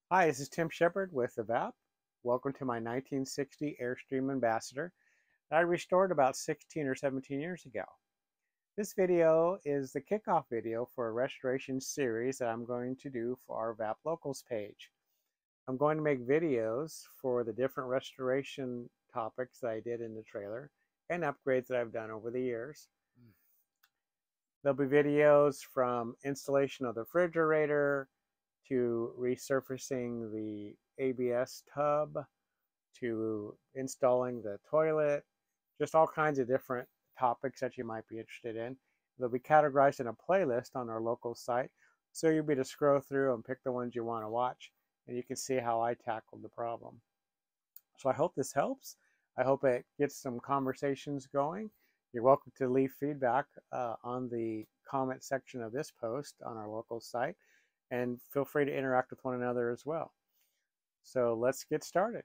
Hi, this is Tim Shepard with the VAP. Welcome to my 1960 Airstream Ambassador that I restored about 16 or 17 years ago. This video is the kickoff video for a restoration series that I'm going to do for our VAP Locals page. I'm going to make videos for the different restoration topics that I did in the trailer and upgrades that I've done over the years. There'll be videos from installation of the refrigerator, to resurfacing the ABS tub, to installing the toilet, just all kinds of different topics that you might be interested in. They'll be categorized in a playlist on our local site, so you'll be able to scroll through and pick the ones you want to watch, and you can see how I tackled the problem. So I hope this helps. I hope it gets some conversations going. You're welcome to leave feedback on the comment section of this post on our local site, and feel free to interact with one another as well. So let's get started.